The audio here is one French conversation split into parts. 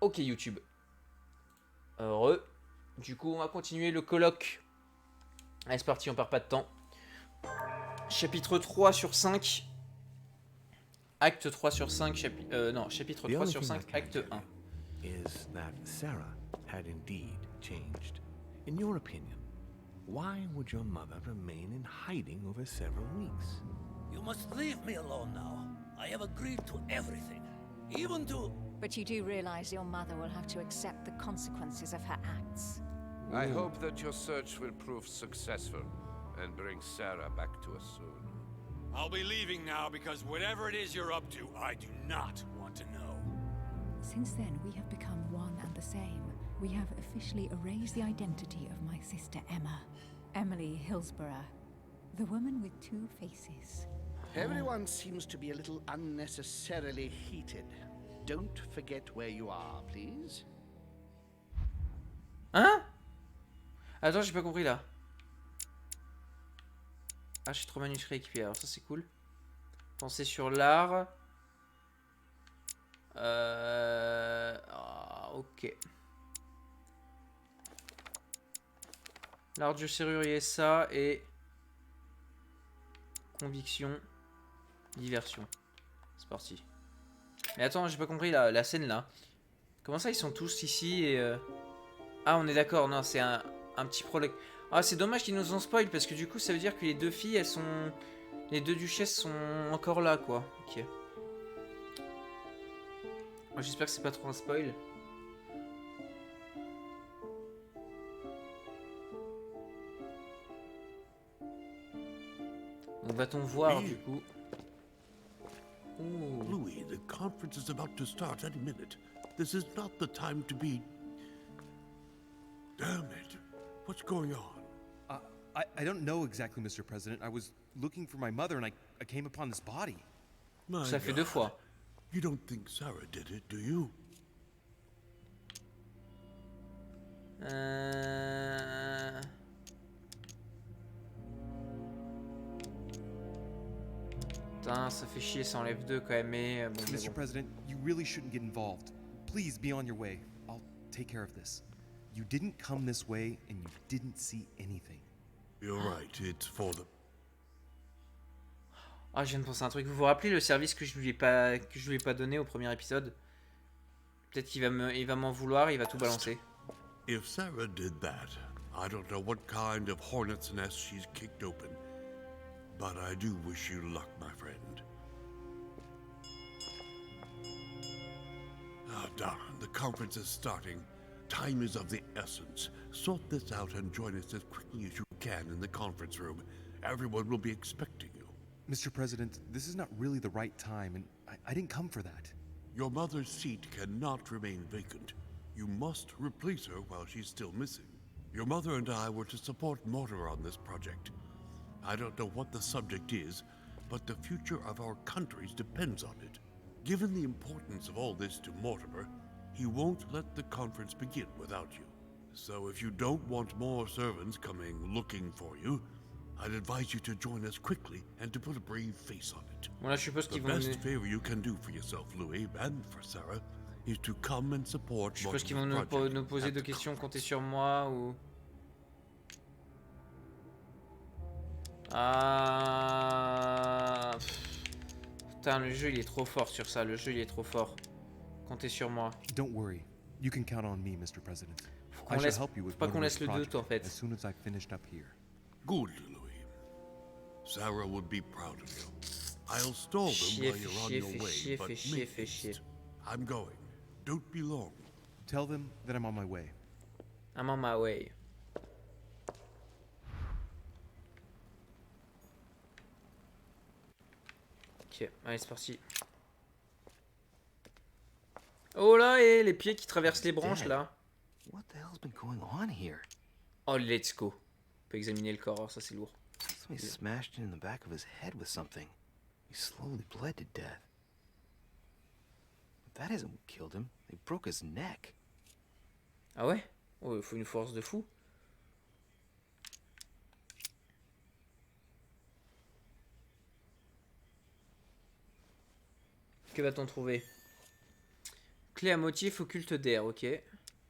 Ok YouTube. Heureux. Du coup on va continuer le colloque. Allez c'est parti, on perd pas de temps. Chapitre 3 sur 5. Acte 3 sur 5. Non, chapitre 3 sur 5, acte 1. Is that Sarah had indeed changed. In your opinion, why would your mother remain in hiding over several weeks? You must leave me alone now. I have agreed to everything, even to... But you do realize your mother will have to accept the consequences of her acts. I hope that your search will prove successful and bring Sarah back to us soon. I'll be leaving now because whatever it is you're up to, I do not want to know. Since then, we have become one and the same. We have officially erased the identity of my sister Emma. Emily Hillsborough. The woman with two faces. Everyone seems to be a little unnecessarily heated. Don't forget where you are, please. Hein? Attends, j'ai pas compris là. Ah, j'ai 3 manuscrits équipés, alors ça c'est cool. Penser sur l'art. Ok. L'art du serrurier, ça, et... Conviction. Diversion. C'est parti. Mais attends, j'ai pas compris la scène là. Comment ça, ils sont tous ici et... Ah, on est d'accord, non, c'est un petit prologue. Ah, c'est dommage qu'ils nous ont spoil, parce que du coup, ça veut dire que les deux filles, elles sont... Les deux duchesses sont encore là, quoi. Ok. J'espère que c'est pas trop un spoil. Donc va-t-on voir, du coup... Ooh. Louis, the conference is about to start any minute. This is not the time to be... Damn it. What's going on? I don't know exactly, Mr. President. I was looking for my mother and I came upon this body. Ça fait 2 fois. You don't think Sarah did it, do you? Putain, ça fait chier, ça enlève 2 quand même, mais bon, Mr. President, you really shouldn't get involved. Please be on your way. I'll take care of this. You didn't come this way and you didn't see anything. You're right, it's for the... Ah, je viens de penser à un truc. Vous vous rappelez le service que je lui ai pas donné au premier épisode? Peut-être qu'il va m'en vouloir, il va tout balancer. If Sarah did that, I don't know what kind of hornet's nest she's kicked open. But I do wish you luck, my friend. Ah, darn, the conference is starting. Time is of the essence. Sort this out and join us as quickly as you can in the conference room. Everyone will be expecting you. Mr. President, this is not really the right time, and I didn't come for that. Your mother's seat cannot remain vacant. You must replace her while she's still missing. Your mother and I were to support Mortimer on this project. I don't know what the subject is, but the future of our countries depends on it. Given the importance of all this to Mortimer, he won't let the conference begin without you. So if you don't want more servants coming looking for you, I'd advise you to join us quickly and to put a brave face on it. Voilà, je suppose The best favor you can do for yourself, Louis, and for Sarah, is to come and support. Je suppose qu'ils vont nous poser 2 questions, compter sur moi ou... Ah... Putain, le jeu il est trop fort sur ça, le jeu il est trop fort. Comptez sur moi. Don't worry. You can count on me, Mr. President. Faut pas qu'on laisse le doute en fait. As soon as I've finished up here. Good, Louis. Sarah would be proud of you. I'll stall them while you're on your way, but make haste. I'm going. Don't be long. Tell them that I'm on my way. I'm on my way. Ok, allez c'est parti. Oh là, et les pieds qui traversent les branches là. What the hell's been going on here? Oh, let's go. On peut examiner le corps, ça c'est lourd. Somebody smashed in the back of his head with something. He slowly bled to death. But that isn't what killed him. They broke his neck. Ah ouais? Oh, il faut une force de fou. Que va-t-on trouver? Clé à motif occulte d'air, ok.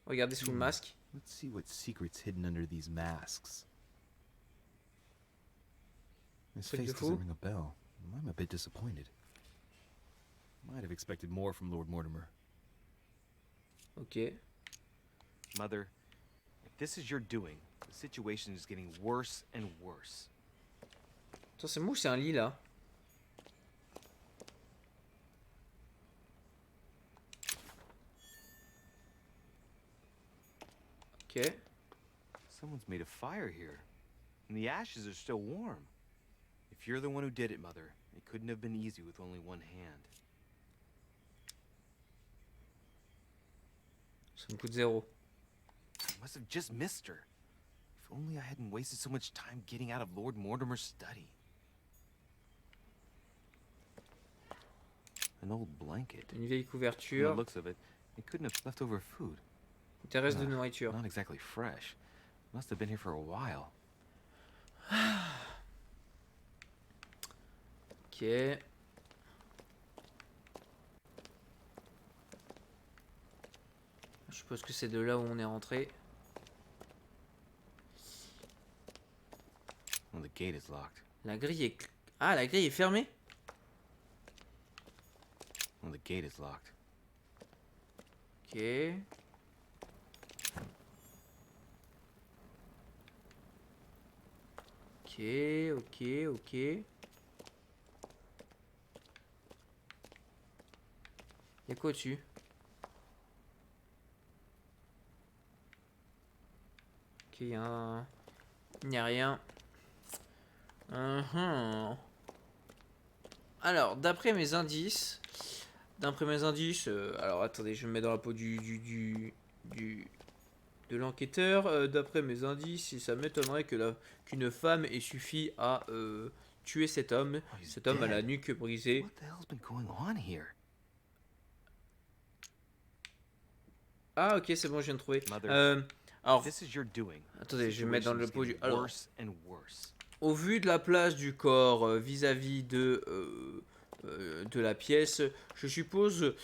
Regardez sous le masque. Let's see what secret's hidden under these masks. This Truc de face fou. doesn't ring a bell. I'm a bit disappointed. Might have expected more from Lord Mortimer. Ok. Mother, if this is your doing, the situation is getting worse and worse. Attends, c'est moi ou c'est un lit là? Ok. Someone's made a fire here, and the ashes are still warm. If you're the one who did it, Mother, it couldn't have been easy with only one hand. Ça me coûte 0. I must have just missed her. If only I hadn't wasted so much time getting out of Lord Mortimer's study. An old blanket. Une vieille From the couverture. looks of it, it couldn't have leftover food. Une terrasse de nourriture. Not exactly fresh. Must have been here for a while. Ok. Je suppose que c'est de là où on est rentré. Well, the gate is locked. La grille est... Ah, la grille est fermée? Well, the gate is locked. Ok. Ok. Y'a quoi au-dessus? Ok, y'a rien. Alors, d'après mes indices... alors attendez, je me mets dans la peau de l'enquêteur. D'après mes indices, ça m'étonnerait que qu'une femme ait suffi à tuer cet homme. Cet homme a la nuque brisée. What the hell's been going on here? Ah ok, c'est bon, je viens de trouver. Mother, Alors, this is your doing. attendez, je vais me mettre dans le pot du... Alors, Worse and worse. au vu de la place du corps vis-à-vis de la pièce, je suppose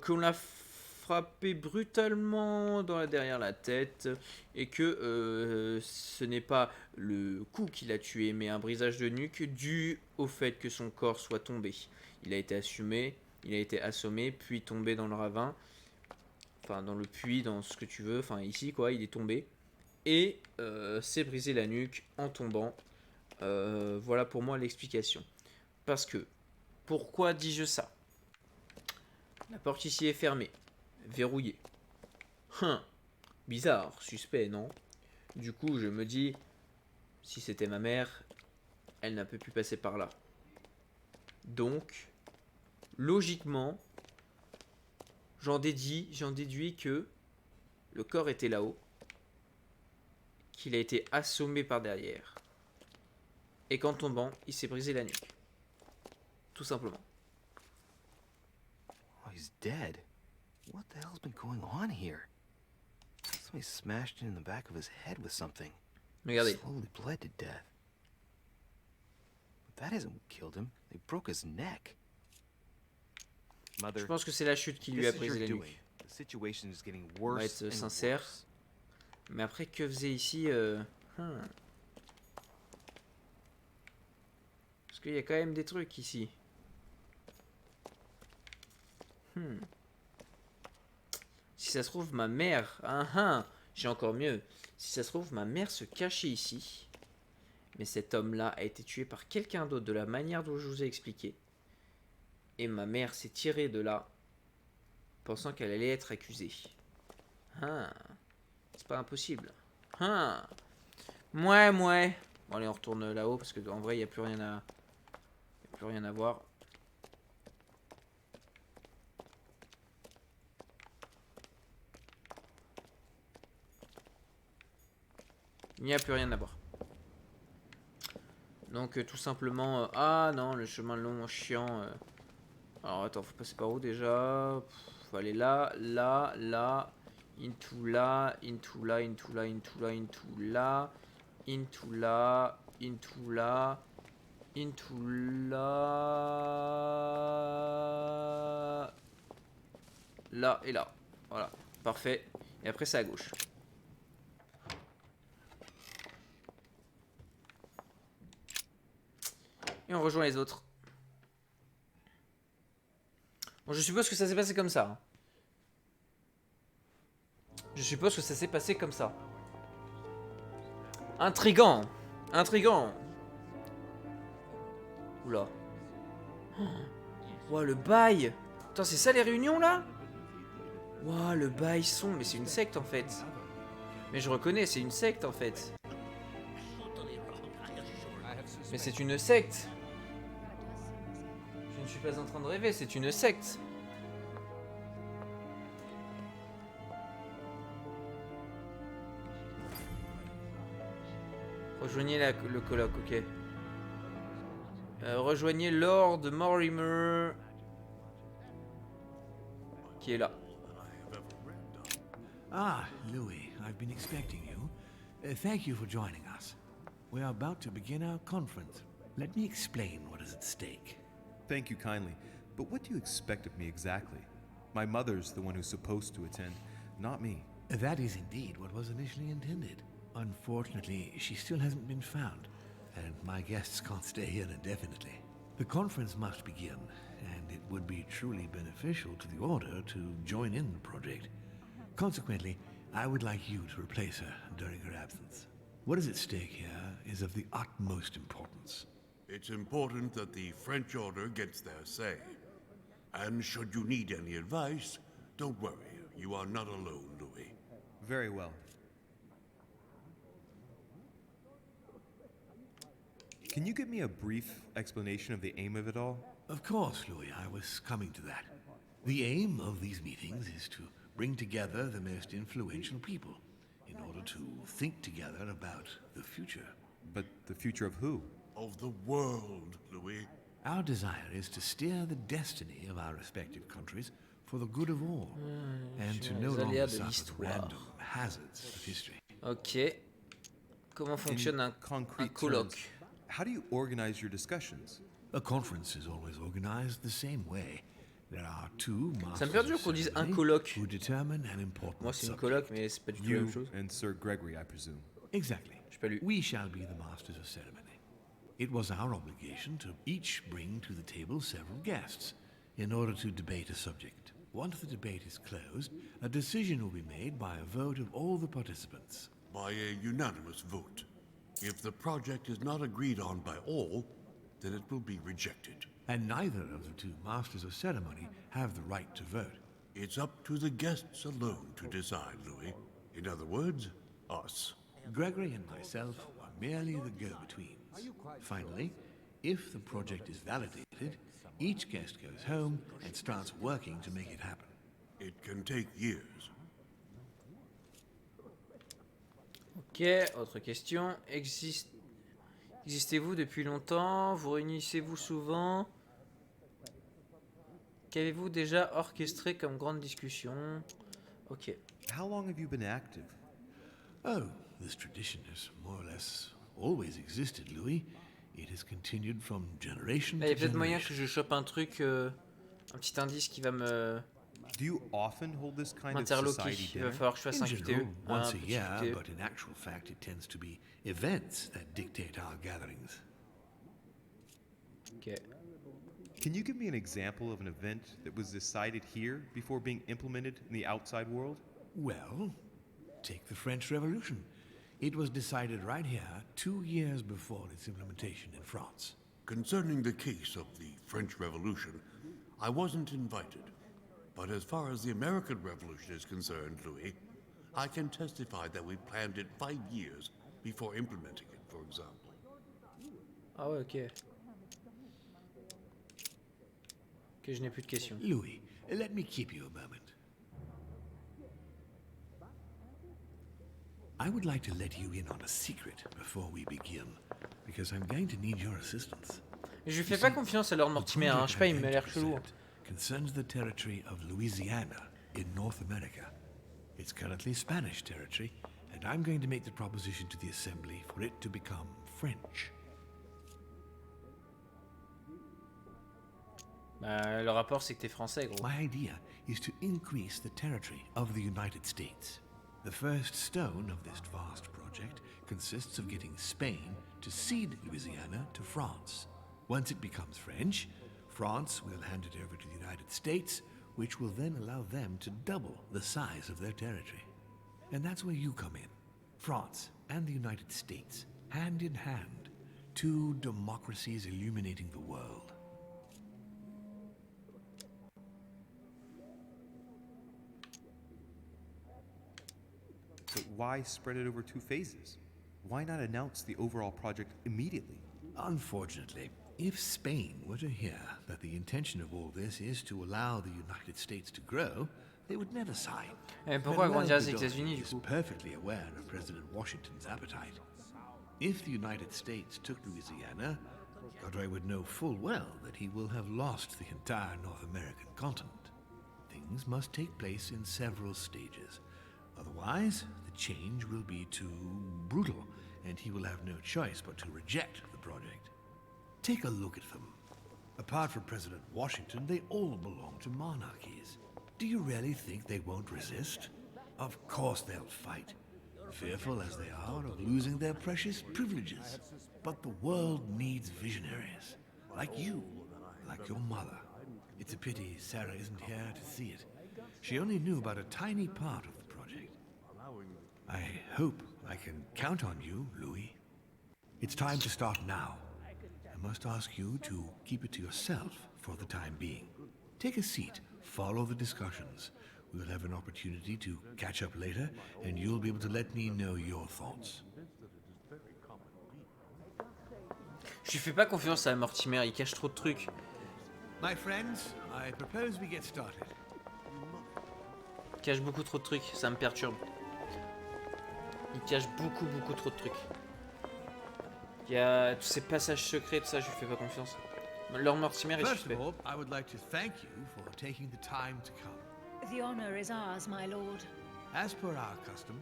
qu'on l'a frappé brutalement derrière la tête et que ce n'est pas le coup qui l'a tué, mais un brisage de nuque dû au fait que son corps soit tombé. Il a été assommé, puis tombé dans le ravin, enfin dans le puits, dans ce que tu veux, enfin ici quoi, il est tombé et s'est brisé la nuque en tombant. Voilà pour moi l'explication. Parce que, pourquoi dis-je ça? La porte ici est fermée, verrouillée. Bizarre, suspect, non? Du coup, je me dis, si c'était ma mère, elle n'a pas pu passer par là. Donc, logiquement, j'en déduis que le corps était là-haut, qu'il a été assommé par derrière. Et qu'en tombant, il s'est brisé la nuque. Tout simplement. Oh, he's dead. What the hell's been going on here? Somebody smashed in the back of his head with something. Regardez. Slowly bled to death. But that isn't what killed him. They broke his neck. Mother, Je pense que c'est la chute qui lui a this is brisé la your nuque. doing. The situation is getting On va worse être and sincère. worse. Mais après, que faisait ici Parce qu'il y a quand même des trucs ici. Si ça se trouve, ma mère... j'ai encore mieux. Si ça se trouve, ma mère se cachait ici. Mais cet homme-là a été tué par quelqu'un d'autre de la manière dont je vous ai expliqué. Et ma mère s'est tirée de là, pensant qu'elle allait être accusée. C'est pas impossible. Mouais. Bon allez, on retourne là-haut parce que en vrai, il n'y a plus rien à voir. Il n'y a plus rien à voir. Donc tout simplement... ah non, le chemin long, chiant. Alors attends, faut passer par où déjà? Faut aller là, into là, into là, into là, into là, into là, into là, into là, into là, là et là. Voilà, parfait. Et après c'est à gauche. Et on rejoint les autres. Bon, je suppose que ça s'est passé comme ça. Hein. Je suppose que ça s'est passé comme ça. Intriguant. Intriguant. Oula. Ouah, le bail. Putain, c'est ça les réunions là? Ouah, le bail son. Mais c'est une secte en fait. Mais je reconnais, c'est une secte en fait. Mais c'est une secte. Je ne suis pas en train de rêver, c'est une secte. Rejoignez le colloque, ok. Rejoignez Lord Mortimer. Qui est là. Ah, Louis, I've been expecting you. Thank you for joining us. We are about to begin our conference. Let me explain what is at stake. Thank you kindly, but what do you expect of me exactly? My mother's the one who's supposed to attend, not me. That is indeed what was initially intended. Unfortunately, she still hasn't been found, and my guests can't stay here indefinitely. The conference must begin, and it would be truly beneficial to the Order to join in the project. Consequently, I would like you to replace her during her absence. What is at stake here is of the utmost importance. It's important that the French Order gets their say. And should you need any advice, don't worry. You are not alone, Louis. Very well. Can you give me a brief explanation of the aim of it all? Of course, Louis, I was coming to that. The aim of these meetings is to bring together the most influential people in order to think together about the future. But the future of who? Of the world, Louis. Our desire is to steer the destiny of our respective countries for the good of all, and to no longer suffer the random hazards of history. Ok. Comment fonctionne un colloque? How do you organize your discussions? A conference is always organized the same way. There are two Ça me perdure qu'on dise un colloque. who determine an important Moi c'est une subject. colloque, mais c'est pas du tout la même You chose. and Sir Gregory, I presume. Exactly. J'ai pas lu. We shall be the masters of ceremony. It was our obligation to each bring to the table several guests in order to debate a subject. Once the debate is closed, a decision will be made by a vote of all the participants. By a unanimous vote. If the project is not agreed on by all, then it will be rejected. And neither of the two masters of ceremony have the right to vote. It's up to the guests alone to decide, Louis. In other words, us. Gregory and myself are merely the go-betweens. Finally, if the project is validated, each guest goes home and starts working to make it happen. It can take years. Ok, autre question. Existez-vous depuis longtemps? Vous réunissez-vous souvent? Qu'avez-vous déjà orchestré comme grande discussion? Ok. How long have you been active? Oh, this tradition has more or less always existed, Louis. It has continued from generation Là, il y to a peut-être moyen que generation. je chope un truc, un petit indice qui va me Do you often hold this kind of m'interloquer. society Il va dinner? falloir que je fasse In un general, QTE. once Un a petit year, QTE. but in actual fact it tends to be events that dictate our gatherings. Ok. Can you give me an example of an event that was decided here before being implemented in the outside world? Well, take the French Revolution. It was decided right here 2 years before its implementation in France. Concerning the case of the French Revolution, I wasn't invited. But as far as the American Revolution is concerned, Louis, I can testify that we planned it 5 years before implementing it, for example. Ah ouais, ok. Ok, je n'ai plus de questions. Louis, let me keep you a moment. I would like to let you in on a secret before we begin, because I'm going to need your assistance. Je lui fais pas confiance à Lord The Mortimer, hein. Je sais project pas, I'm il m'a going l'air to chelou. present concerns the territory of Louisiana in North America. It's currently Spanish territory, and I'm going to make the proposition to the Assembly for it to become French. Bah, le rapport, c'est que t'es français, gros. My idea is to increase the territory of the United States. The first stone of this vast project consists of getting Spain to cede Louisiana to France. Once it becomes French, France will hand it over to the United States, which will then allow them to double the size of their territory. And that's where you come in. France and the United States, hand in hand, two democracies illuminating the world. But why spread it over 2 phases? Why not announce the overall project immediately? Unfortunately, if Spain were to hear that the intention of all this is to allow the United States to grow, they would never sign. Et pourquoi agrandir les États-Unis du is coup? perfectly aware of President Washington's appetite. If the United States took Louisiana, Godray would know full well that he will have lost the entire North American continent. Things must take place in several stages. Otherwise, the change will be too brutal, and he will have no choice but to reject the project. Take a look at them. Apart from President Washington, they all belong to monarchies. Do you really think they won't resist? Of course they'll fight, fearful as they are of losing their precious privileges. But the world needs visionaries, like you, like your mother. It's a pity Sarah isn't here to see it. She only knew about a tiny part of the project. I hope I can count on you, Louis. It's time to start now. I must ask you to keep it to yourself for the time being. Take a seat, follow the discussions. We'll have an opportunity to catch up later, and you'll be able to let me know your thoughts. Je lui fais pas confiance à Mortimer, il cache trop de trucs. My friends, I propose we get started. Il cache beaucoup trop de trucs, ça me perturbe. Il cache beaucoup trop de trucs. Il y a tous ces passages secrets, tout ça, je lui fais pas confiance. Lord Mortimer est First suspect. of all, I would like to thank you for taking the time to come. The honor is ours, my lord. As per our custom,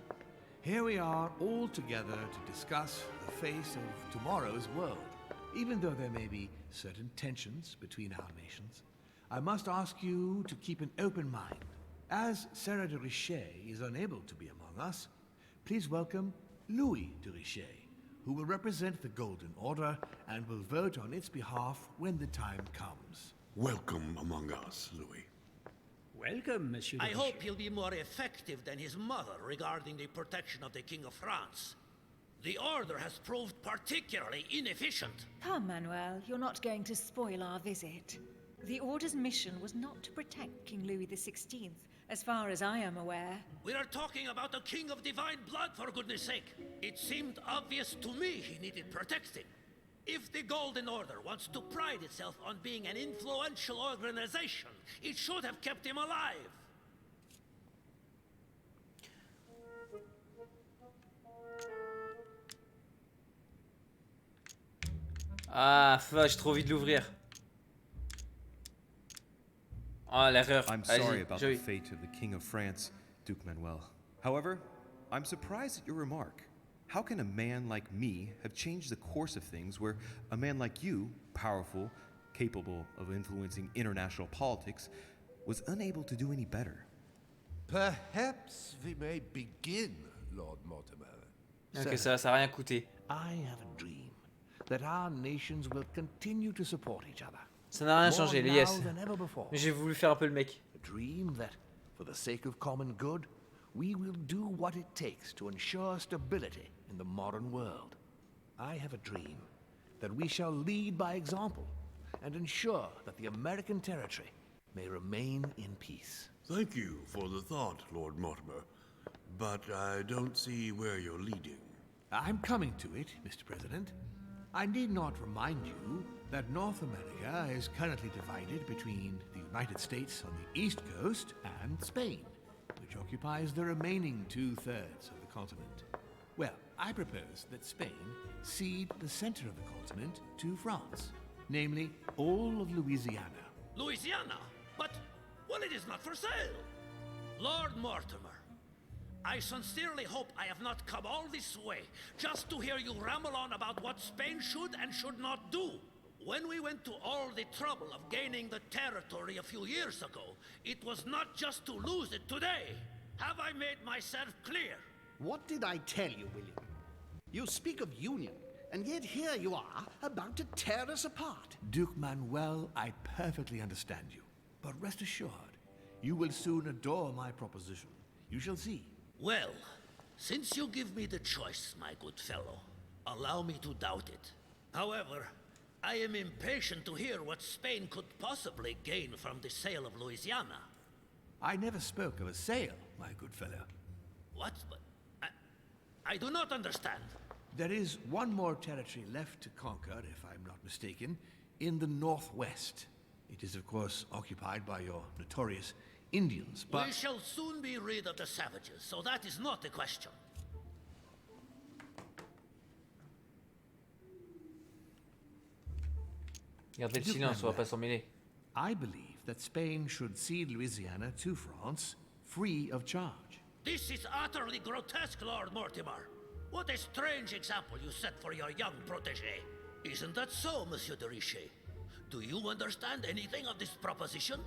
here we are all together to discuss the face of tomorrow's world. Even though there may be certain tensions between our nations, I must ask you to keep an open mind. As Sarah de Richet is unable to be among us, please welcome Louis de Richet, who will represent the Golden Order and will vote on its behalf when the time comes. Welcome among us, Louis. Welcome, Monsieur. I hope he'll be more effective than his mother regarding the protection of the King of France. The Order has proved particularly inefficient. Come, Manuel, you're not going to spoil our visit. The Order's mission was not to protect King Louis XVI, as far as I am aware. We are talking about a king of divine blood, for goodness sake. It seemed obvious to me he needed protecting. If the Golden Order wants to pride itself on being an influential organization, it should have kept him alive. Ah, j'ai trop envie de l'ouvrir. Ah, l'erreur. I'm sorry about the fate of the King of France, Duke Manuel. However, I'm surprised at your remark. How can a man like me have changed the course of things where a man like you, powerful, capable of influencing international politics, was unable to do any better? Perhaps we may begin, Lord Mortimer. Ok, ça a rien coûté. I have a dream that our nations will continue to support each other. Ça n'a rien changé, More yes. now than ever before. Mais j'ai voulu faire un peu le mec. A dream that, for the sake of common good, we will do what it takes to ensure stability in the modern world. I have a dream that we shall lead by example and ensure that the American territory may remain in peace. Thank you for the thought, Lord Mortimer, but I don't see where you're leading. I'm coming to it, Mr. President. I need not remind you that North America is currently divided between the United States on the east coast and Spain, which occupies the remaining 2/3 of the continent. Well, I propose that Spain cede the center of the continent to France, namely all of Louisiana. Louisiana? But, well, it is not for sale. Lord Mortimer, I sincerely hope I have not come all this way just to hear you ramble on about what Spain should and should not do. When we went to all the trouble of gaining the territory a few years ago, it was not just to lose it today. Have I made myself clear? What did I tell you, William? You speak of union, and yet here you are, about to tear us apart. Duke Manuel, I perfectly understand you. But rest assured, you will soon adore my proposition. You shall see. Well, since you give me the choice, my good fellow, allow me to doubt it. However, I am impatient to hear what Spain could possibly gain from the sale of Louisiana. I never spoke of a sale, my good fellow. What? But I do not understand. There is one more territory left to conquer, if I'm not mistaken, in the northwest. It is, of course, occupied by your notorious Indians, but... We shall soon be rid of the savages, so that is not the question. Gardez le silence, on va pas s'en mêler. I believe that Spain should cede Louisiana to France, free of charge. This is utterly grotesque, Lord Mortimer. What a strange example you set for your young protégé. Isn't that so, Monsieur de Richet? Do you understand anything of this proposition?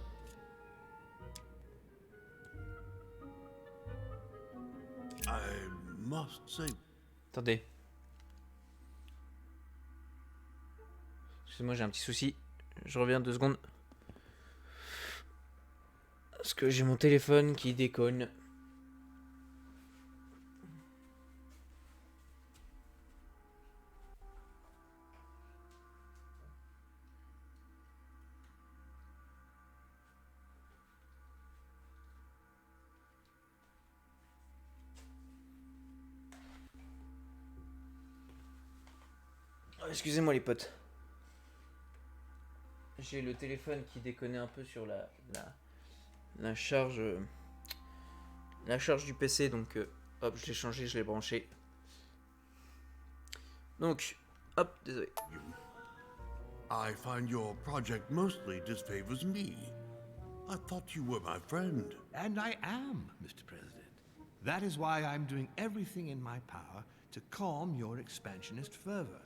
I must say... Attendez. Excusez-moi, j'ai un petit souci. Je reviens 2 secondes. Parce que j'ai mon téléphone qui déconne. Excusez-moi les potes. J'ai le téléphone qui déconnait un peu sur la charge du PC, donc hop, je l'ai changé, je l'ai branché. Donc, hop, désolé. I find your project mostly disfavors me. I thought you were my friend. And I am, Mr. President. That is why I'm doing everything in my power to calm your expansionist fervor.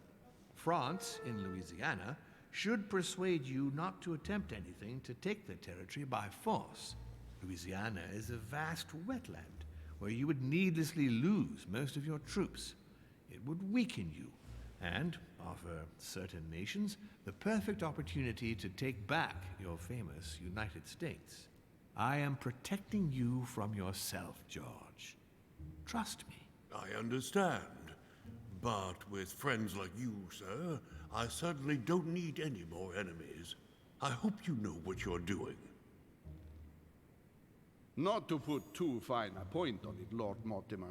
France, in Louisiana, should persuade you not to attempt anything to take the territory by force. Louisiana is a vast wetland where you would needlessly lose most of your troops. It would weaken you and offer certain nations the perfect opportunity to take back your famous United States. I am protecting you from yourself, George. Trust me. I understand. But with friends like you, sir, I certainly don't need any more enemies. I hope you know what you're doing. Not to put too fine a point on it, Lord Mortimer,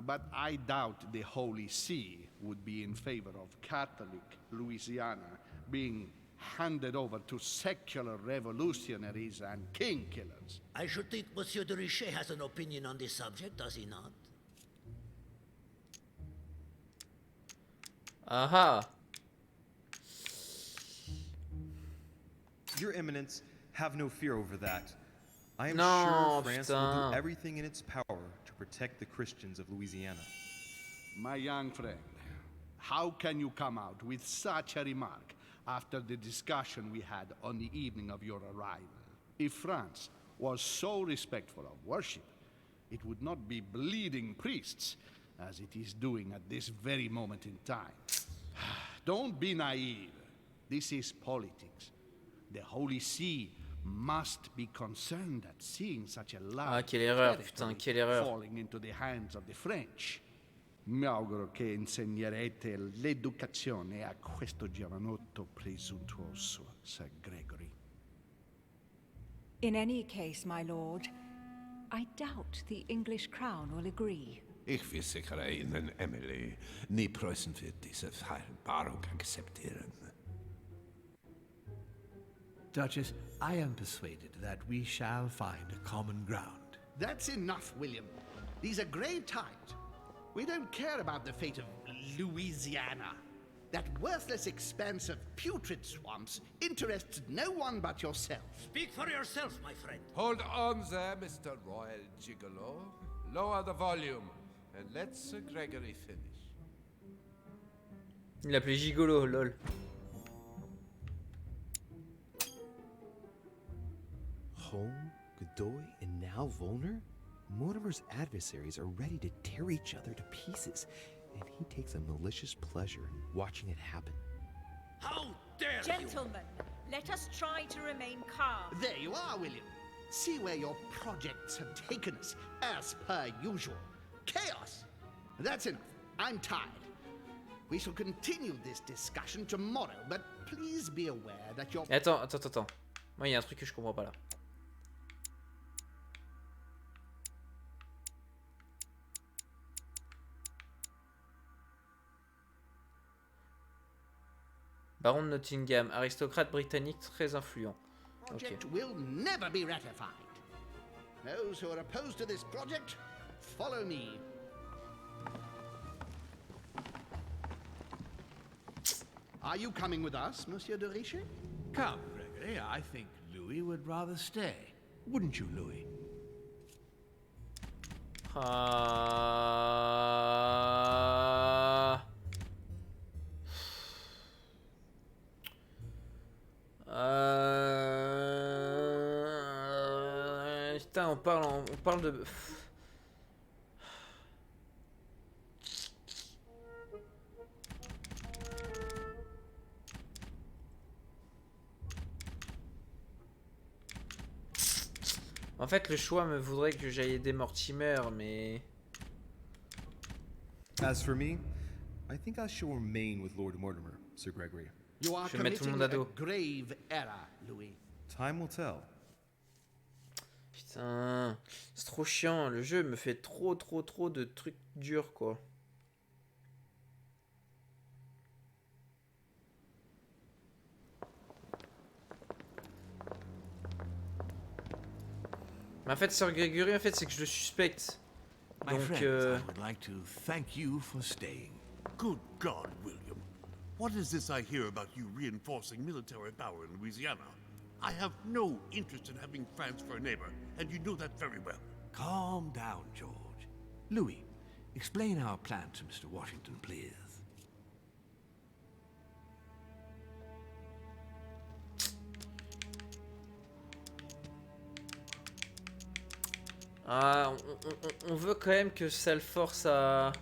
but I doubt the Holy See would be in favor of Catholic Louisiana being handed over to secular revolutionaries and king killers. I should think Monsieur de Richet has an opinion on this subject, does he not? Aha! Your Eminence, have no fear over that. I am No, sure France will putain. do everything in its power to protect the Christians of Louisiana. My young friend, how can you come out with such a remark after the discussion we had on the evening of your arrival? If France was so respectful of worship, it would not be bleeding priests, as it is doing at this very moment in time. Don't be naive. This is politics. The Holy See must be concerned at seeing such a large quelle erreur, putain, quelle erreur. falling into the hands of the French. Mi auguro che insegnerete l'educazione a questo giovanotto presuntuoso, Sir Gregory. In any case, my lord, I doubt the English crown will agree. Ich versichere Ihnen, Emily, nie Preußen wird diese Vereinbarung akzeptieren. Duchess, I am persuaded that we shall find a common ground. That's enough, William. These are grave times. We don't care about the fate of Louisiana. That worthless expanse of putrid swamps interests no one but yourself. Speak for yourself, my friend. Hold on there, Mr. Royal Gigolo. Lower the volume, and let Sir Gregory finish. Il l'appelait gigolo, lol. Home, Godoy, and now Volner? Mortimer's adversaries are ready to tear each other to pieces, and he takes a malicious pleasure in watching it happen. How dare you! Gentlemen, let us try to remain calm. There you are, William. See where your projects have taken us, as per usual. Chaos! That's enough. I'm tired. We shall continue this discussion tomorrow, but please be aware that your... Attends. Moi, il y a un truc que je comprends pas là. Baron de Nottingham, aristocrate britannique très influent. Project will never be ratified. Those who are opposed to this project, follow me. Are you coming with us, Monsieur de Richet? Come, Gregory. I think Louis would rather stay. Wouldn't you, Louis? Putain, on parle de... En fait, le choix me voudrait que j'aille aider Mortimer, mais... As for me, I think I shall remain with Lord Mortimer, Sir Gregory. You are committing a grave error, Louis. Time will tell. Putain, c'est trop chiant. Le jeu me fait trop de trucs durs, quoi. Mais en fait, Sir Gregory, en fait, c'est que je le suspecte. My friends, I would like to thank you for staying. Good God, William. What is this I hear about you reinforcing military power in Louisiana? I have no interest in having France for a neighbor, and you know that very well. Calm down, George. Louis, explain our plan to Mr. Washington, please. Ah, on veut quand même que ça le force à...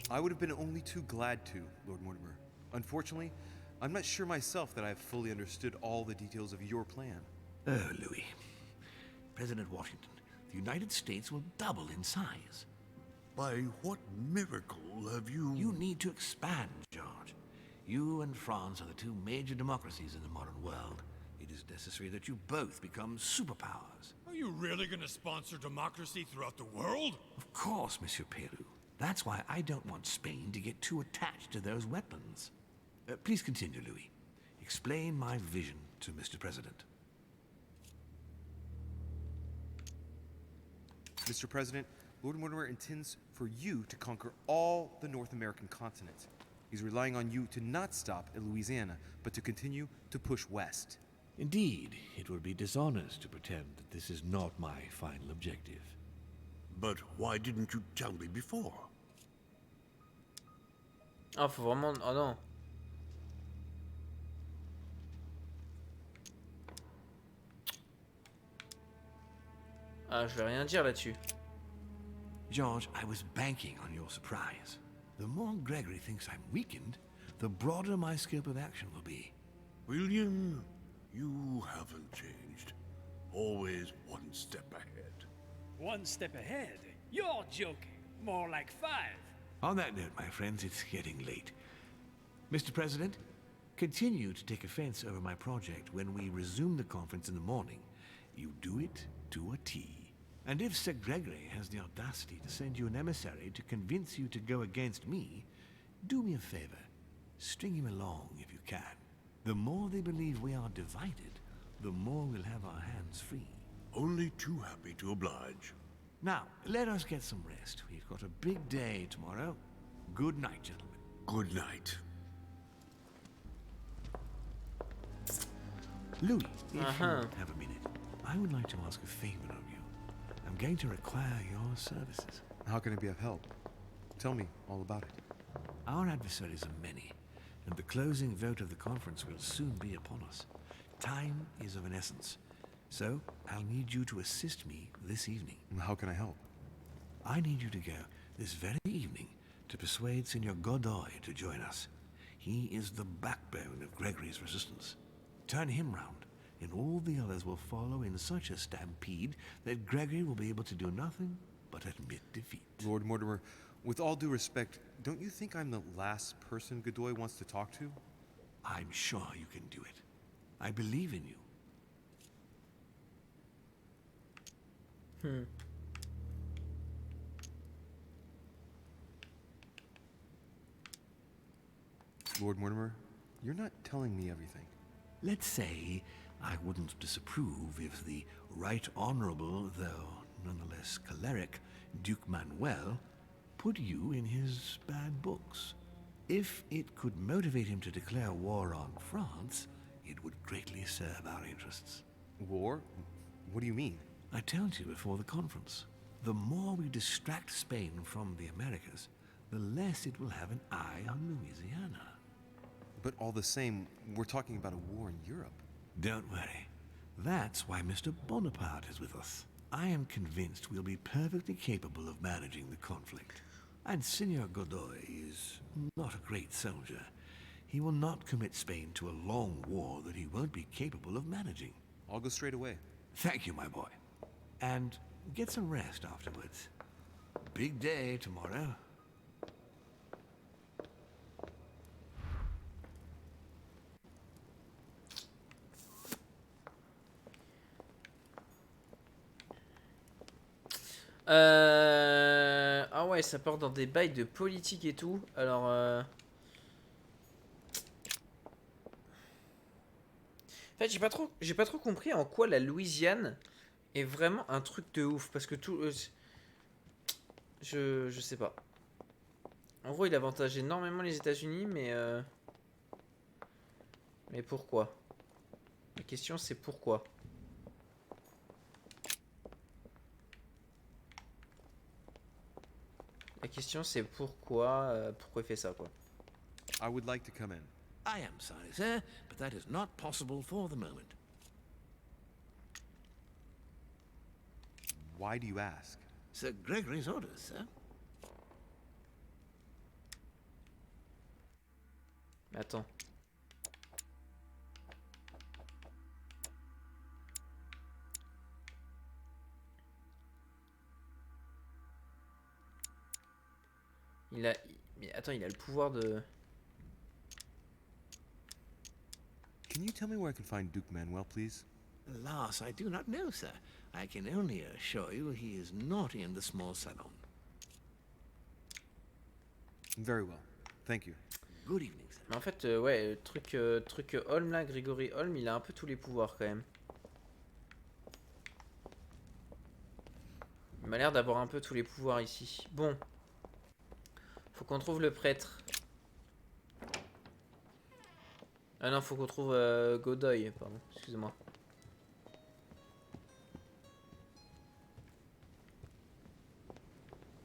I would have been only too glad to, Lord Mortimer. Unfortunately, I'm not sure myself that I have fully understood all the details of your plan. Oh, Louis. President Washington, the United States will double in size. By what miracle have you... You need to expand, George. You and France are the two major democracies in the modern world. It is necessary that you both become superpowers. Are you really going to sponsor democracy throughout the world? Of course, Monsieur Peru. That's why I don't want Spain to get too attached to those weapons. Please continue, Louis. Explain my vision to Mr. President. Mr. President, Lord Mortimer intends for you to conquer all the North American continent. He's relying on you to not stop at Louisiana, but to continue to push west. Indeed, it would be dishonest to pretend that this is not my final objective. But why didn't you tell me before? Ah, faut vraiment... Oh non. Ah, je vais rien dire là-dessus. George, I was banking on your surprise. The more Gregory thinks I'm weakened, the broader my scope of action will be. William, you haven't changed. Always one step ahead. One step ahead? You're joking. More like 5. On that note, my friends, it's getting late. Mr. President, continue to take offense over my project when we resume the conference in the morning. You do it to a T. And if Sir Gregory has the audacity to send you an emissary to convince you to go against me, do me a favor. String him along if you can. The more they believe we are divided, the more we'll have our hands free. Only too happy to oblige. Now, let us get some rest. We've got a big day tomorrow. Good night, gentlemen. Good night. Louis, if you have a minute, I would like to ask a favor of you. I'm going to require your services. How can I be of help? Tell me all about it. Our adversaries are many, and the closing vote of the conference will soon be upon us. Time is of an essence. So, I'll need you to assist me this evening. How can I help? I need you to go this very evening to persuade Signor Godoy to join us. He is the backbone of Gregory's resistance. Turn him round, and all the others will follow in such a stampede that Gregory will be able to do nothing but admit defeat. Lord Mortimer, with all due respect, don't you think I'm the last person Godoy wants to talk to? I'm sure you can do it. I believe in you. Lord Mortimer, you're not telling me everything. Let's say I wouldn't disapprove if the Right Honorable, though nonetheless choleric, Duke Manuel put you in his bad books. If it could motivate him to declare war on France, it would greatly serve our interests. War? What do you mean? I told you before the conference. The more we distract Spain from the Americas, the less it will have an eye on Louisiana. But all the same, we're talking about a war in Europe. Don't worry. That's why Mr. Bonaparte is with us. I am convinced we'll be perfectly capable of managing the conflict. And Signor Godoy is not a great soldier. He will not commit Spain to a long war that he won't be capable of managing. I'll go straight away. Thank you, my boy. And get some rest afterwards. Big day tomorrow. Ah ouais, ça part dans des bails de politique et tout. Alors, en fait, j'ai pas trop compris en quoi la Louisiane est vraiment un truc de ouf. Parce que tout... je sais pas. En gros, il avantage énormément les États-Unis, mais... Mais pourquoi? La question, c'est pourquoi? La question, c'est pourquoi il fait ça, quoi. I would like to come in. I am sorry, sir, but that is not possible for the moment. Why do you ask? Sir Gregory's orders, sir. Attends. Mais attends, il a le pouvoir de... Can you tell me where I can find Duke Manuel, please? Alas, I do not know, sir. I can only assure you he is not in the small salon. Very well. Thank you. Good evening, sir. Mais en fait, ouais, truc Holm là, Gregory Holm, il a un peu tous les pouvoirs quand même. Il m'a l'air d'avoir un peu tous les pouvoirs ici. Bon. Faut qu'on trouve le prêtre. Ah non, faut qu'on trouve Godoy, pardon, excusez-moi.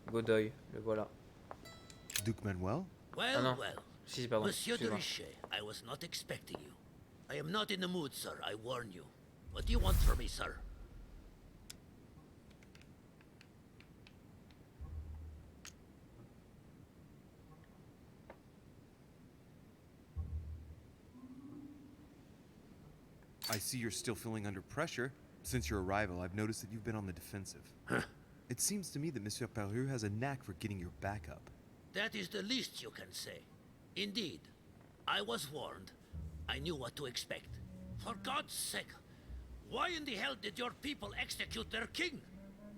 Godoy, le voilà. Duke Manuel? Well, Ah non. well. Si, pardon, Monsieur de excusez-moi. Richet, I was not expecting you. I am not in the mood, sir, I warn you. What do you want from me, sir? I see you're still feeling under pressure. Since your arrival, I've noticed that you've been on the defensive. It seems to me that Monsieur Perru has a knack for getting your back up. That is the least you can say. Indeed, I was warned. I knew what to expect. For God's sake, why in the hell did your people execute their king?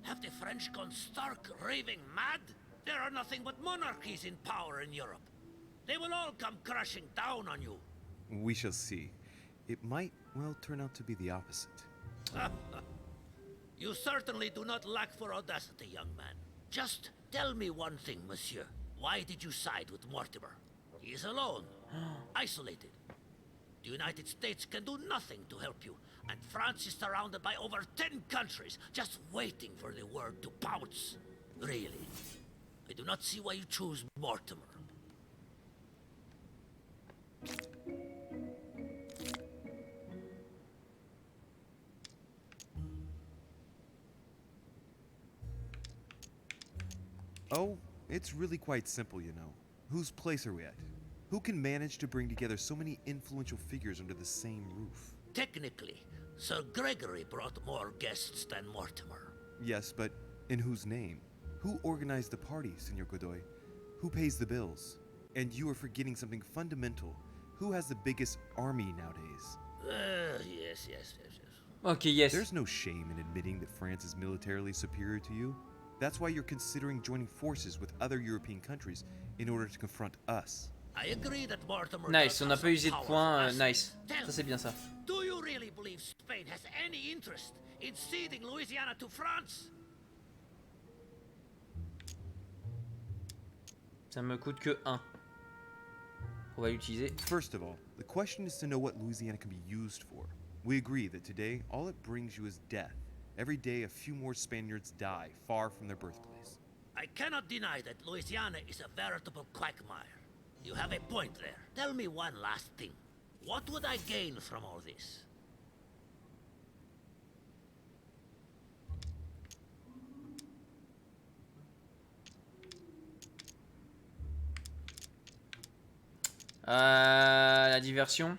Have the French gone stark raving mad? There are nothing but monarchies in power in Europe. They will all come crashing down on you. We shall see. It might, well, turn out to be the opposite. You certainly do not lack for audacity, young man. Just tell me one thing, monsieur. Why did you side with Mortimer? He is alone, isolated. The United States can do nothing to help you, and France is surrounded by over 10 countries, just waiting for the word to pounce. Really, I do not see why you choose Mortimer. Oh, it's really quite simple, you know. Whose place are we at? Who can manage to bring together so many influential figures under the same roof? Technically, Sir Gregory brought more guests than Mortimer. Yes, but in whose name? Who organized the party, Senor Godoy? Who pays the bills? And you are forgetting something fundamental. Who has the biggest army nowadays? Yes. Ok, yes. There's no shame in admitting that France is militarily superior to you. That's why you're considering joining forces with other European countries in order to confront us. I agree that Mortimer Nice, does on n'a have pas usé some de power points. for us. Nice. Tell Ça, c'est bien ça. Do you really believe Spain has any interest in ceding Louisiana to France? Ça me coûte que 1. On va l'utiliser. First of all, the question is to know what Louisiana can be used for. We agree that today, all it brings you is death. Every day, a few more Spaniards die far from their birthplace. I cannot deny that Louisiana is a veritable quagmire. You have a point there. Tell me one last thing. What would I gain from all this? La diversion.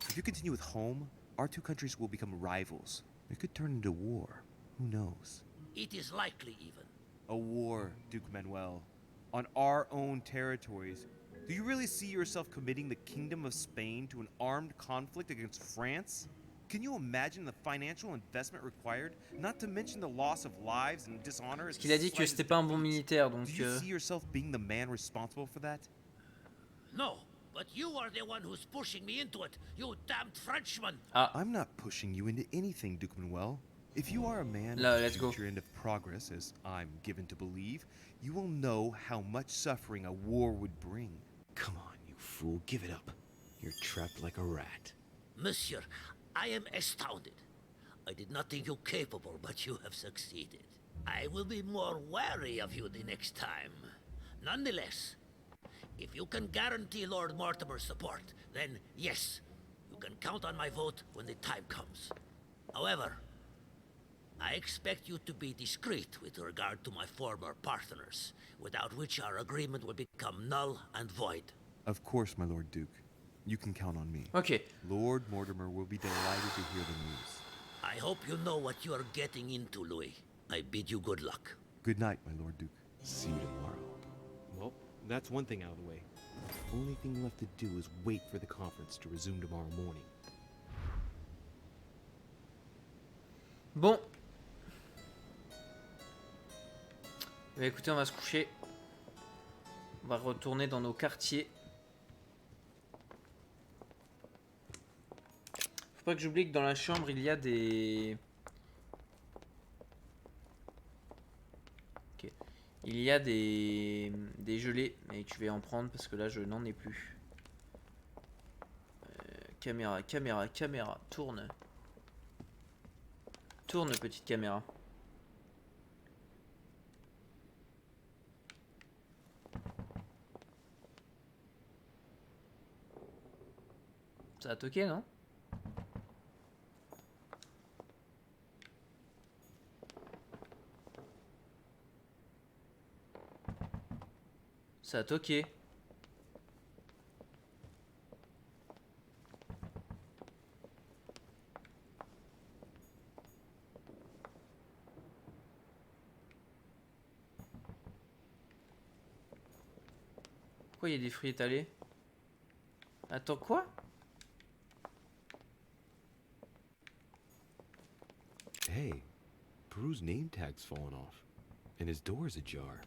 If you continue with home, our two countries will become rivals. It could turn into war. Who knows? It is likely even. A war, Duke Manuel. On our own territories. Do you really see yourself committing the Kingdom of Spain to an armed conflict against France? Can you imagine the financial investment required? Not to mention the loss of lives and dishonor. Parce qu'il a dit que c'était pas un bon militaire, donc. Do you see yourself being the man responsible for that? No, but you are the one who's pushing me into it, you damned Frenchman! I'm not pushing you into anything, Duke Manuel. If you are a man No, of the let's go. future end of progress, as I'm given to believe, you will know how much suffering a war would bring. Come on, you fool, give it up. You're trapped like a rat. Monsieur, I am astounded. I did not think you capable, but you have succeeded. I will be more wary of you the next time. Nonetheless, if you can guarantee Lord Mortimer's support, then yes, you can count on my vote when the time comes. However, I expect you to be discreet with regard to my former partners, without which our agreement will become null and void. Of course, my Lord Duke. You can count on me. Okay. Lord Mortimer will be delighted to hear the news. I hope you know what you are getting into, Louis. I bid you good luck. Good night, my Lord Duke. See you tomorrow. Well, that's one thing out of the way. Only thing left to do is wait for the conference to resume tomorrow morning. Bon. Bah écoutez, on va se coucher. On va retourner dans nos quartiers. Faut pas que j'oublie que dans la chambre, il y a des... Ok. Il y a des gelées. Et tu vas en prendre parce que là, je n'en ai plus. Caméra. Tourne. Tourne, petite caméra. Ça a toqué, non? Ça a toqué. Pourquoi il y a des fruits étalés? Attends, quoi? Hey, Peru's name tag's fallen off, and his door's ajar.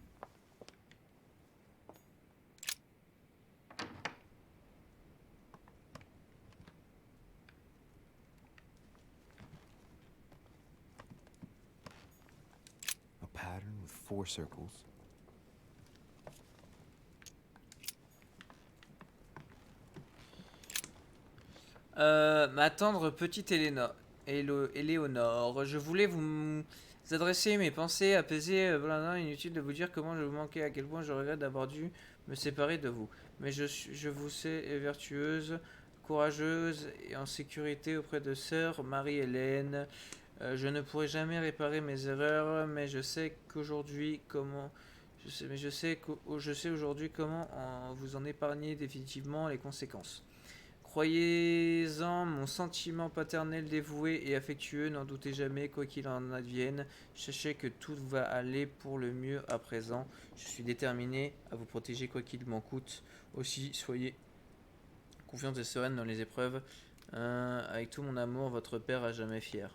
A pattern with 4 circles. M'attendre, petite Éléonore. Je voulais vous adresser mes pensées apaisées. Voilà, inutile de vous dire comment je vous manquais, à quel point je regrette d'avoir dû me séparer de vous. Mais je vous sais vertueuse, courageuse et en sécurité auprès de sœur Marie-Hélène. Je ne pourrai jamais réparer mes erreurs, mais je sais qu'aujourd'hui, comment Je sais, mais je sais aujourd'hui comment vous en épargner définitivement les conséquences. Croyez-en, mon sentiment paternel dévoué et affectueux, n'en doutez jamais, quoi qu'il en advienne. Sachez que tout va aller pour le mieux à présent. Je suis déterminé à vous protéger quoi qu'il m'en coûte. Aussi, soyez confiante et sereine dans les épreuves. Avec tout mon amour, votre père à jamais fier.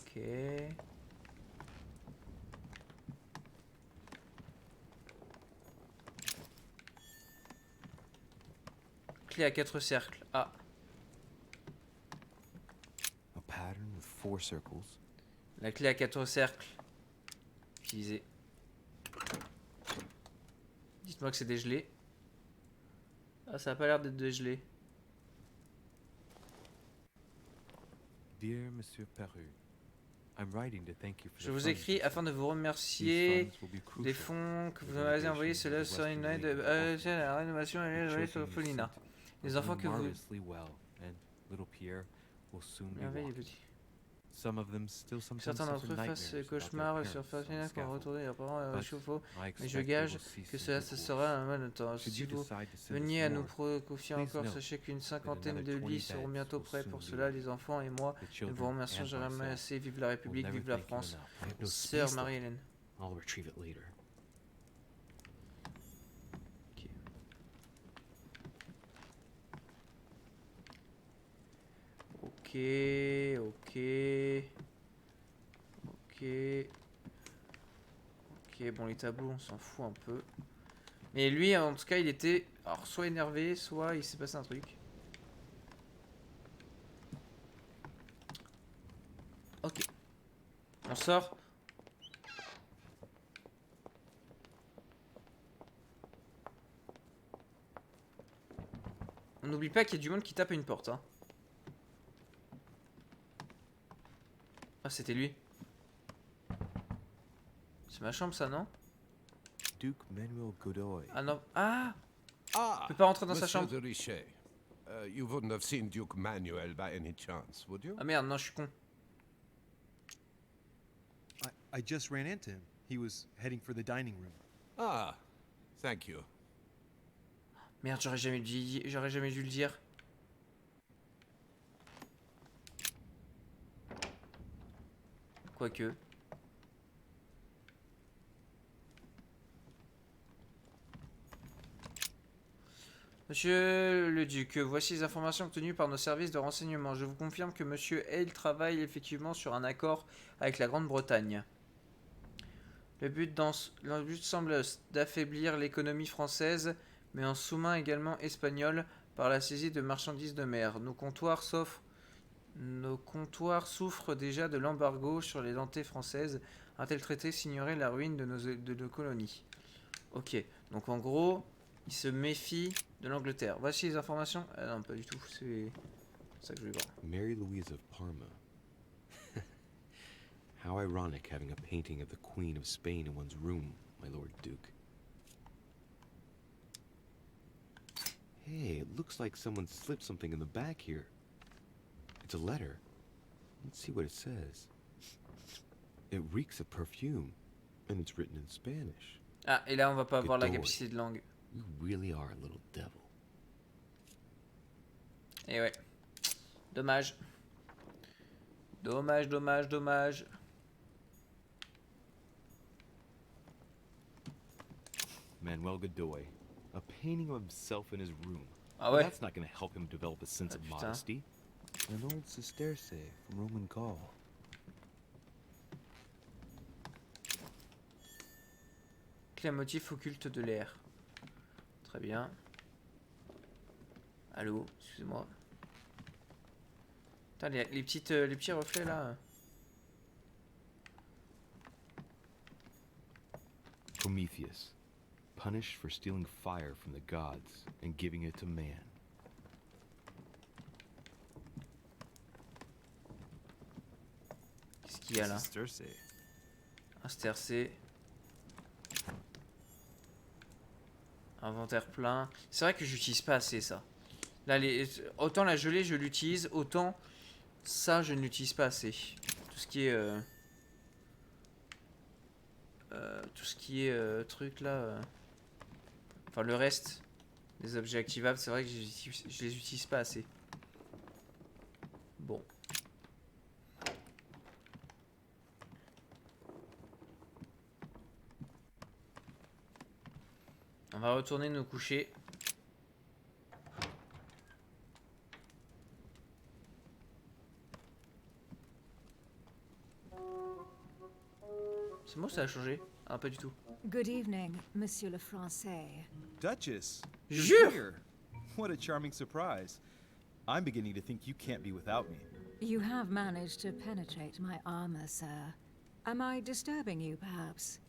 Ok. Clé à 4 cercles. Ah. A pattern with 4 circles. La clé à 4 cercles. Utilisée. Dites-moi que c'est dégelé. Ah, ça a pas l'air d'être dégelé. Dear Monsieur Peru, I'm writing to thank you for Je vous écris afin de vous remercier des fonds que vous m'avez envoyés. Cela sera une aide à la rénovation et à la Folina. Les enfants que vous... Merveille, petit. Certains d'entre eux fassent cauchemars sur Fascinac pour retourner leurs parents à chauffe-eau, mais je gage que cela se sera un mal de temps. Si vous veniez à nous confier encore, sachez qu'une cinquantaine de lits seront bientôt prêts pour cela. Les enfants et moi, nous vous remercions jamais assez. Vive la République, vive la France. Sœur Marie-Hélène. Ok, ok. Ok, bon, les tableaux, on s'en fout un peu. Mais lui, en tout cas, il était alors soit énervé, soit il s'est passé un truc. Ok. On sort. On n'oublie pas qu'il y a du monde qui tape à une porte, hein. Ah, c'était lui. C'est ma chambre, ça, non? Ah non. Ah! On peut pas rentrer dans sa chambre. You wouldn't have seen Duke Manuel by any chance, would you? Ah merde, non, je suis con. I just ran into him. He was heading for the dining room. Ah, thank you. Merde, j'aurais jamais dû le dire. Quoique. Monsieur le Duc, voici les informations obtenues par nos services de renseignement. Je vous confirme que Monsieur Hale travaille effectivement sur un accord avec la Grande-Bretagne. Le but semble d'affaiblir l'économie française, mais en sous-main également espagnole, par la saisie de marchandises de mer. Nos comptoirs souffrent déjà de l'embargo sur les denrées françaises. Un tel traité signerait la ruine de nos colonies. Ok, donc en gros, il se méfie de l'Angleterre. Voici les informations. Ah non, pas du tout, c'est ça que je vais voir. Mary Louise of Parma. How ironic having a painting of the Queen of Spain in one's room, my Lord Duke. Hey, it looks like someone slipped something in the back here. It's a letter. Let's see what it says. It reeks of perfume, and it's written in Spanish. Ah, et là on va pas avoir la capacité de langue. You really are a little devil. Et ouais. Dommage. Dommage, dommage, dommage. Manuel Godoy, a painting of himself in his room. Ah ouais. That's not going to help him develop a sense of modesty. An old sesterce from Roman Gaul. Clé à motif occulte de l'air. Très bien. Allô, excusez-moi. Putain, les petits reflets là. Prometheus, punished for stealing fire from the gods and giving it to man. Qu'est-ce qu'il y a là? Un stercé. Inventaire plein. C'est vrai que j'utilise pas assez ça. Là, autant la gelée, je l'utilise, autant ça, je ne l'utilise pas assez. Tout ce qui est... truc là... Enfin, le reste des objets activables, c'est vrai que je les utilise pas assez. Bon. On va retourner nous coucher. C'est moi, ça a changé? Ah, pas du tout. Good evening, Monsieur le Français. Duchess, Jure! you're here. What a charming surprise. I'm beginning to think you can't be without me. You have managed to penetrate my armor, sir. Am I disturbing you, perhaps?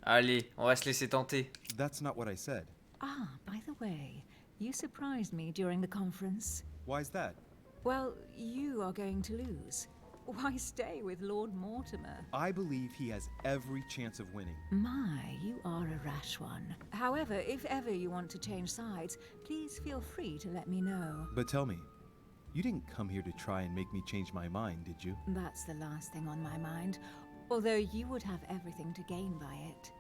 Allez, on va se laisser tenter. That's not what I said. Ah, by the way, you surprised me during the conference. Why's that? Well, you are going to lose. Why stay with Lord Mortimer? I believe he has every chance of winning. My, you are a rash one. However, if ever you want to change sides, please feel free to let me know. But tell me, you didn't come here to try and make me change my mind, did you? That's the last thing on my mind. Although you would have everything to gain by it.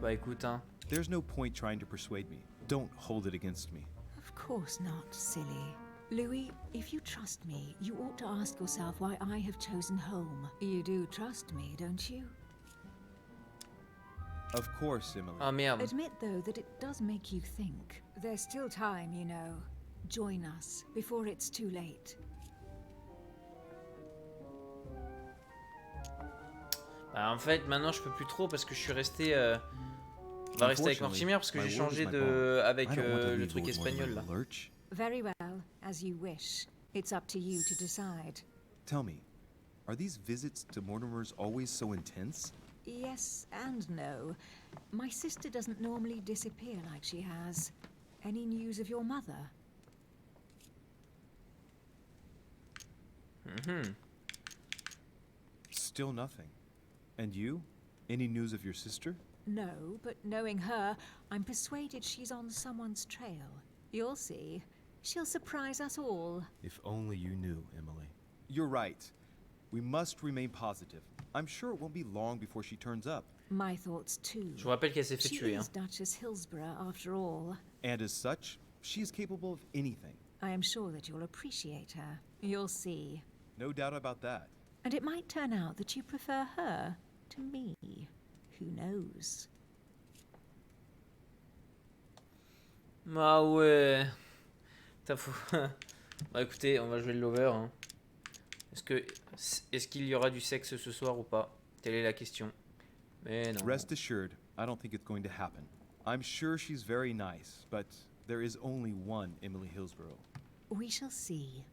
Bah écoute, hein. There's no point trying to persuade me. Don't hold it against me. Of course not, silly. Louis, if you trust me, you ought to ask yourself why I have chosen home. You do trust me, don't you? Of course, Emily. Ah merde. Admit, though, that it does make you think. There's still time, you know. Join us before it's too late. Bah, en fait, maintenant je peux plus trop parce que je suis resté. On va rester avec Mortimer parce que j'ai changé avec le truc espagnol là. Very well, as you wish. It's up to you to decide. Tell me, are these visits to Mortimer's always so intense? Yes and no. My sister doesn't normally disappear like she has. Any news of your mother? Still nothing. And you? Any news of your sister? No, but knowing her, I'm persuaded she's on someone's trail. You'll see. She'll surprise us all. If only you knew, Emily. You're right. We must remain positive. I'm sure it won't be long before she turns up. My thoughts too. Je vous rappelle qu'elle s'est fait tuer. She is Duchess Hillsborough, after all. And as such, she is capable of anything. I am sure that you'll appreciate her. You'll see. No doubt about that. And it might turn out that you prefer her to me. Who knows? Ah ouais. T'as fou. Bah écoutez, on va jouer le lover. Hein. Est-ce qu'il y aura du sexe ce soir ou pas? Telle est la question. Mais non. Rest assured, I don't think it's going to happen. I'm sure she's very nice, but there is only one Emily Hillsborough. We shall see.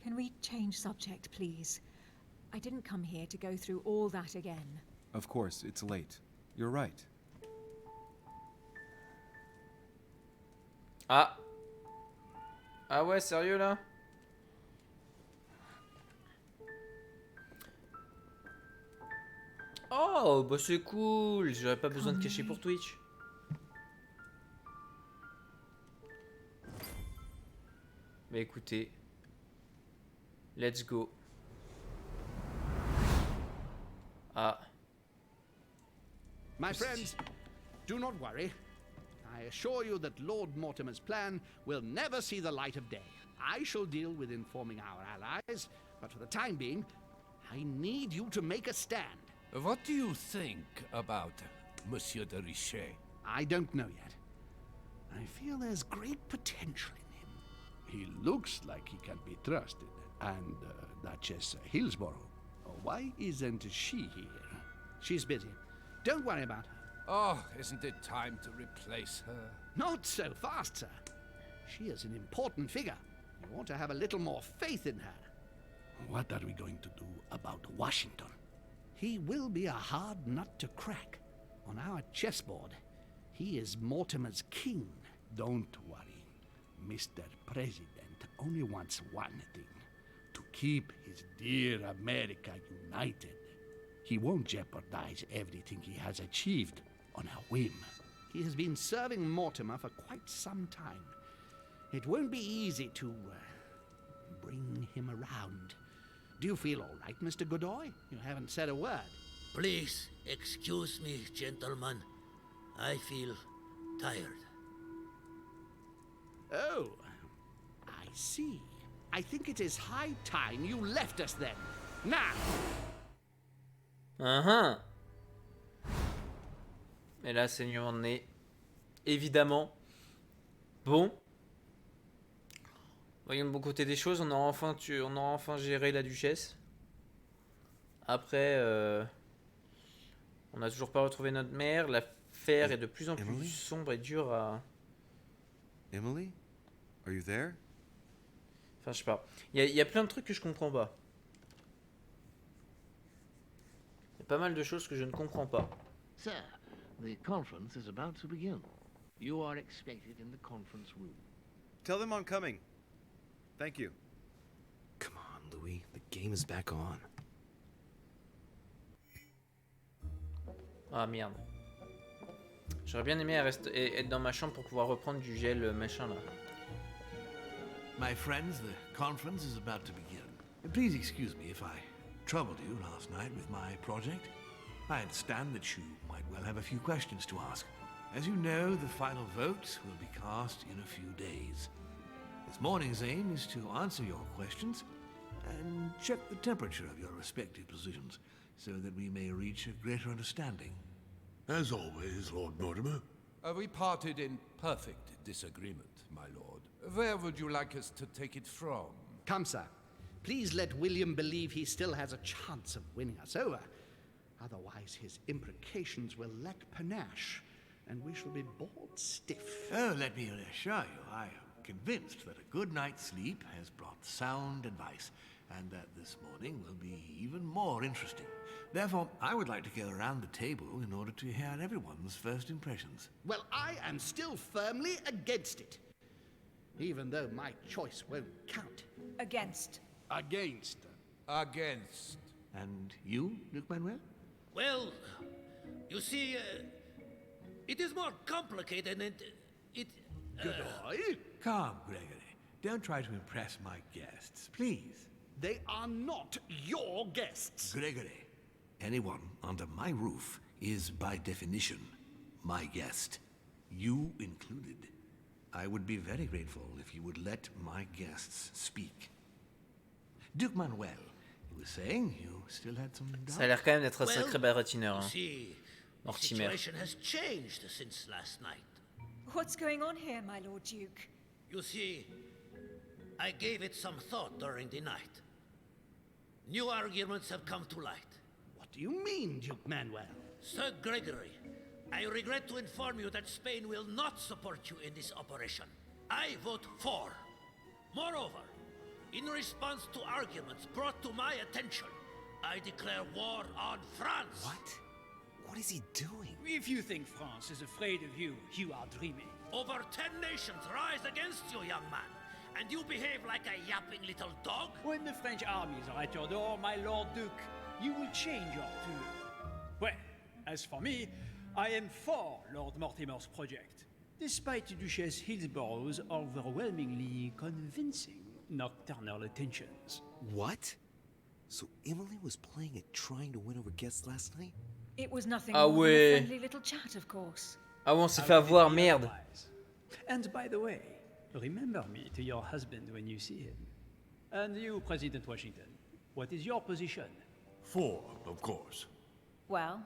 Can we change subject, please? I didn't come here to go through all that again. Of course, it's late. You're right. Ah. Ah ouais, sérieux là? Oh, bah c'est cool. J'aurais pas besoin de cacher pour Twitch. Bah écoutez. Let's go. Ah. My friends, do not worry. I assure you that Lord Mortimer's plan will never see the light of day. I shall deal with informing our allies, but for the time being, I need you to make a stand. What do you think about Monsieur de Richet? I don't know yet. I feel there's great potential in him. He looks like he can be trusted. And Duchess Hillsborough, why isn't she here? She's busy. Don't worry about her. Oh, isn't it time to replace her? Not so fast, sir. She is an important figure. You ought to have a little more faith in her. What are we going to do about Washington? He will be a hard nut to crack. On our chessboard, he is Mortimer's king. Don't worry. Mr. President only wants one thing: to keep his dear America united. He won't jeopardize everything he has achieved on a whim. He has been serving Mortimer for quite some time. It won't be easy to bring him around. Do you feel all right, Mr. Godoy? You haven't said a word. Please excuse me, gentlemen. I feel tired. Oh, I see. I think it is high time you left us then. Now! Et là, saignement de nez. Évidemment. Bon. Voyons le bon côté des choses. On aura enfin géré la duchesse. Après, on n'a toujours pas retrouvé notre mère. L'affaire est de plus en plus sombre et dure à... Emily? Are you there? Enfin, je sais pas. Il y a plein de trucs que je comprends pas. Il y a pas mal de choses que je ne comprends pas. Sir, the conference is about to begin. You are expected in the conference room. Tell them I'm coming. Thank you. Come on, Louis. The game is back on. Ah merde. J'aurais bien aimé être dans ma chambre pour pouvoir reprendre du gel machin là. My friends, the conference is about to begin. Please excuse me if I troubled you last night with my project. I understand that you might well have a few questions to ask. As you know, the final vote will be cast in a few days. This morning's aim is to answer your questions and check the temperature of your respective positions so that we may reach a greater understanding. As always, Lord Mortimer. We parted in perfect disagreement, my lord. Where would you like us to take it from? Come, sir. Please let William believe he still has a chance of winning us over. Otherwise, his imprecations will lack panache, and we shall be bored stiff. Oh, let me assure you, I am convinced that a good night's sleep has brought sound advice, and that this morning will be even more interesting. Therefore, I would like to go around the table in order to hear everyone's first impressions. Well, I am still firmly against it, even though my choice won't count. Against. Against. Against. And you, Duke Manuel? Well, you see, it is more complicated and it... Godoy? Calm, Gregory. Don't try to impress my guests, please. They are not your guests. Gregory, anyone under my roof is by definition my guest. You included. I would be very grateful if you would let my guests speak. Duke Manuel, you were saying you still had some doubts? Ça a l'air quand même d'être un sacré baratineur. Hein. See, the Mortimer. situation has changed since last night. What's going on here, my Lord Duke? You see, I gave it some thought during the night. New arguments have come to light. What do you mean, Duke Manuel? Sir Gregory, I regret to inform you that Spain will not support you in this operation. I vote for. Moreover, in response to arguments brought to my attention, I declare war on France. What? What is he doing? If you think France is afraid of you, you are dreaming. Over 10 nations rise against you, young man, and you behave like a yapping little dog? When the French armies are at your door, my Lord Duke, you will change your tune. Well, as for me, I am for Lord Mortimer's project, despite Duchess Hillsborough's overwhelmingly convincing nocturnal attentions. What? So Emily was playing at trying to win over guests last night? It was nothing Ah more than a ouais. friendly little chat, of course. Ah bon, on s'est fait avoir, merde. And by the way, remember me to your husband when you see him. And you, President Washington, what is your position? For, of course. Well,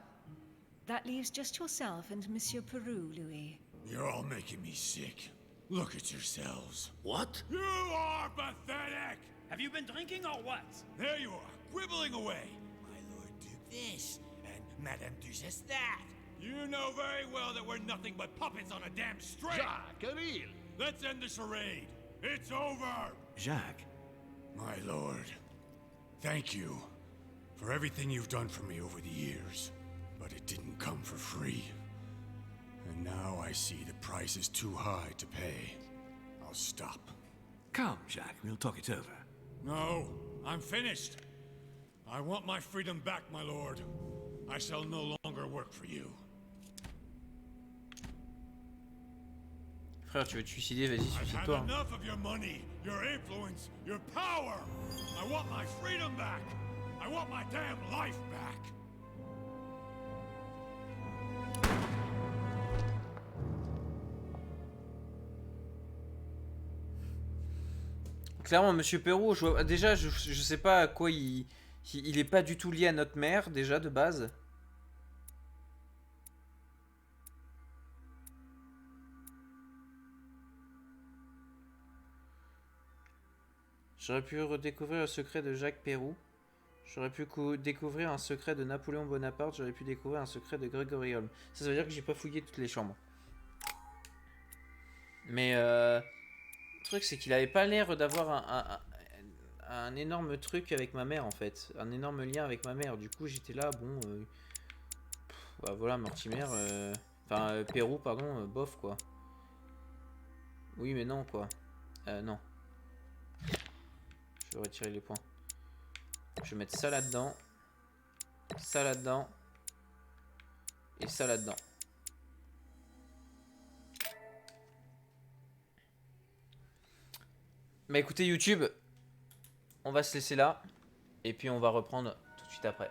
that leaves just yourself and Monsieur Peru, Louis. You're all making me sick. Look at yourselves. What? You are pathetic! Have you been drinking or what? There you are, quibbling away. My Lord Duke this, and Madame Duchess that. You know very well that we're nothing but puppets on a damn string. Jacques, Ariel. Let's end the charade. It's over. Jacques. My lord, thank you for everything you've done for me over the years. But it didn't come for free. And now I see the price is too high to pay. I'll stop. Come, Jacques, we'll talk it over. No, I'm finished. I want my freedom back, my lord. I shall no longer work for you. Frère, tu veux te suicider, vas-y, I've had suicide-toi. Hein. enough of your money, your influence, your power. I want my freedom back. I want my damn life back. Clairement, Monsieur Perrault, déjà, je sais pas à quoi il est pas du tout lié à notre mère, déjà, de base. J'aurais pu redécouvrir le secret de Jacques Perroux. J'aurais pu découvrir un secret de Napoléon Bonaparte. J'aurais pu découvrir un secret de Grégory Holmes. Ça veut dire que j'ai pas fouillé toutes les chambres. Mais le truc, c'est qu'il avait pas l'air d'avoir un énorme truc avec ma mère, en fait. Un énorme lien avec ma mère. Du coup, j'étais là, bon... bah voilà, Mortimer... Enfin, Perrault, pardon, bof, quoi. Oui, mais non, quoi. Non. Je vais retirer les points. Je vais mettre ça là-dedans. Ça là-dedans. Et ça là-dedans. Bah écoutez YouTube, on va se laisser là. Et puis on va reprendre tout de suite après.